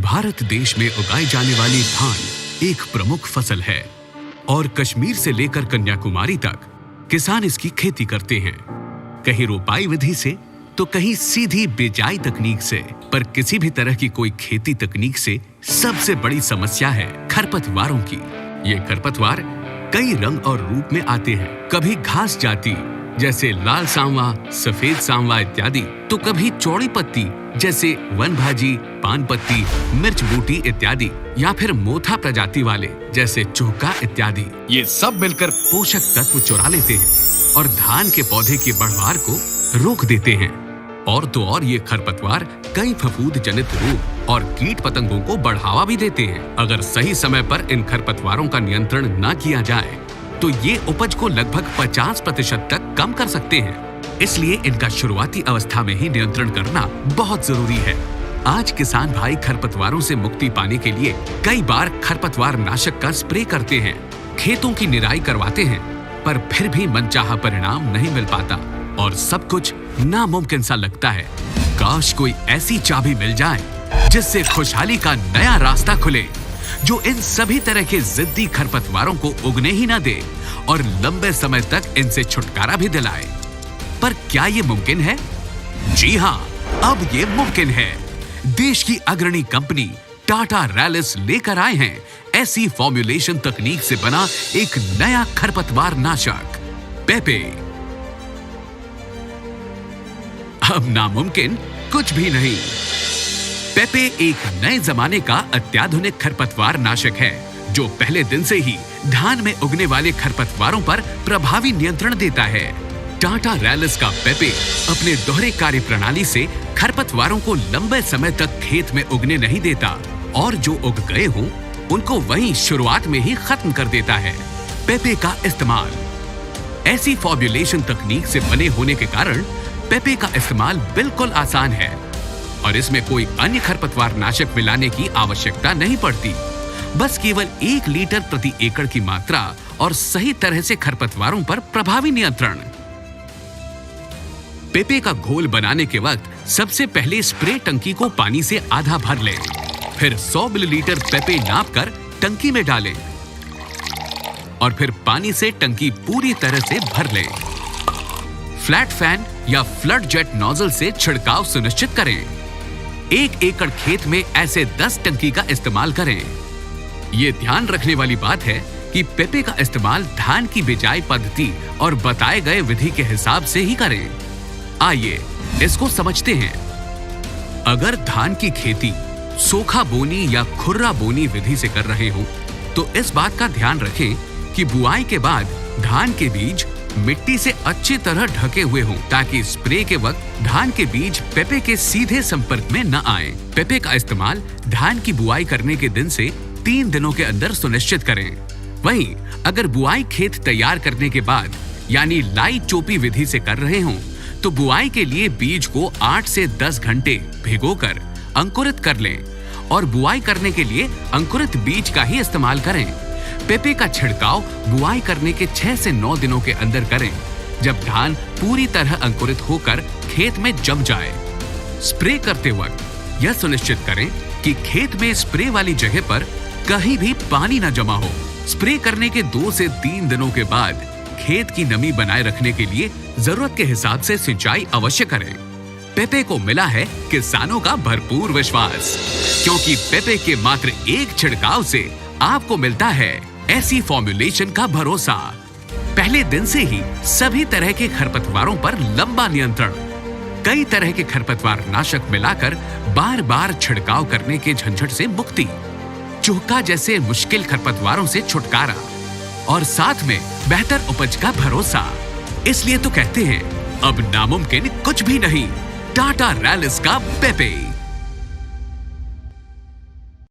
भारत देश में उगाई जाने वाली धान एक प्रमुख फसल है और कश्मीर से लेकर कन्याकुमारी तक किसान इसकी खेती करते हैं। कहीं रोपाई विधि से तो कहीं सीधी बिजाई तकनीक से, पर किसी भी तरह की कोई खेती तकनीक से सबसे बड़ी समस्या है खरपतवारों की। ये खरपतवार कई रंग और रूप में आते हैं। कभी घास जाति जैसे लाल सांवा, सफेद सांवा इत्यादि, तो कभी चौड़ी पत्ती जैसे वन भाजी, पान पत्ती, मिर्च बूटी इत्यादि, या फिर मोथा प्रजाति वाले जैसे चोका इत्यादि। ये सब मिलकर पोषक तत्व चुरा लेते हैं और धान के पौधे की बढ़वार को रोक देते हैं। और तो और ये खरपतवार कई फफूंद जनित रोग और कीट पतंगों को बढ़ावा भी देते हैं। अगर सही समय पर इन खरपतवारों का नियंत्रण न किया जाए तो ये उपज को लगभग 50% तक कम कर सकते हैं। इसलिए इनका शुरुआती अवस्था में ही नियंत्रण करना बहुत जरूरी है। आज किसान भाई खरपतवारों से मुक्ति पाने के लिए कई बार खरपतवार नाशक का स्प्रे करते हैं, खेतों की निराई करवाते हैं, पर फिर भी मनचाहा परिणाम नहीं मिल पाता और सब कुछ नामुमकिन सा लगता है। काश कोई ऐसी चाबी मिल जाए जिससे खुशहाली का नया रास्ता खुले, जो इन सभी तरह के जिद्दी खरपतवारों को उगने ही न दे और लंबे समय तक इनसे छुटकारा भी दिलाए। पर क्या ये मुमकिन है? जी हाँ, अब ये मुमकिन है। देश की अग्रणी कंपनी टाटा रैलिस लेकर आए हैं ऐसी फॉर्मुलेशन तकनीक से बना एक नया खरपतवार नाशक पेपे। अब नामुमकिन कुछ भी नहीं। पेपे एक नए जमाने का अत्याधुनिक खरपतवार नाशक है जो पहले दिन से ही धान में उगने वाले खरपतवारों पर प्रभावी नियंत्रण देता है। टाटा रैलिस का पेपे अपने दोहरे कार्य प्रणाली से खरपतवारों को लंबे समय तक खेत में उगने नहीं देता और जो उग गए हों उनको वहीं शुरुआत में ही खत्म कर देता है। पेपे का इस्तेमाल ऐसी फॉर्मुलेशन तकनीक से बने होने के कारण पेपे का इस्तेमाल बिल्कुल आसान है और इसमें कोई अन्य खरपतवार नाशक मिलाने की आवश्यकता नहीं पड़ती। बस केवल 1 लीटर प्रति एकड़ की मात्रा और सही तरह से खरपतवारों पर प्रभावी नियंत्रण। पेपे का घोल बनाने के वक्त सबसे पहले स्प्रे टंकी को पानी से आधा भर लें, फिर 100 मिलीलीटर पेपे नापकर टंकी में डालें और फिर पानी से टंकी पूरी तरह से भर लें। फ्लैट फैन या फ्लड जेट नोजल से छिड़काव सुनिश्चित करें। 1 एकड़ खेत में ऐसे 10 टंकी का इस्तेमाल करें। ये ध्यान रखने वाली बात है कि पेपे का इस्तेमाल धान की बिजाई पद्धति और बताए गए विधि के हिसाब से ही करें। आइए इसको समझते हैं। अगर धान की खेती सोखा बोनी या खुर्रा बोनी विधि से कर रहे हो तो इस बात का ध्यान रखें कि बुआई के बाद धान के बीज मिट्टी से अच्छी तरह ढके हुए हों ताकि स्प्रे के वक्त धान के बीज पेपे के सीधे संपर्क में न आए। पेपे का इस्तेमाल धान की बुआई करने के दिन से 3 दिनों के अंदर सुनिश्चित करें। वहीं अगर बुआई खेत तैयार करने के बाद यानी लाई चोपी विधि से कर रहे हों तो बुआई के लिए बीज को 8 से 10 घंटे भिगोकर अंकुरित कर लें और बुआई करने के लिए अंकुरित बीज का ही इस्तेमाल करें। पेपे का छिड़काव बुआई करने के 6 से 9 दिनों के अंदर करें, जब धान पूरी तरह अंकुरित होकर खेत में जम जाए। स्प्रे करते वक्त यह सुनिश्चित करें कि खेत में स्प्रे वाली जगह पर कहीं भी पानी न जमा हो। स्प्रे करने के 2 से 3 दिनों के बाद खेत की नमी बनाए रखने के लिए जरूरत के हिसाब से सिंचाई अवश्य करें। पेपे को मिला है किसानों का भरपूर विश्वास, क्योंकि पेपे के मात्र 1 छिड़काव से आपको मिलता है ऐसी फॉर्मुलेशन का भरोसा। पहले दिन से ही सभी तरह के खरपतवारों पर लंबा नियंत्रण, कई तरह के खरपतवार नाशक मिलाकर बार बार छिड़काव करने के झंझट से मुक्ति, चूहा जैसे मुश्किल खरपतवारों से छुटकारा और साथ में बेहतर उपज का भरोसा। इसलिए तो कहते हैं अब नामुमकिन कुछ भी नहीं। टाटा रैलिस का पेपे।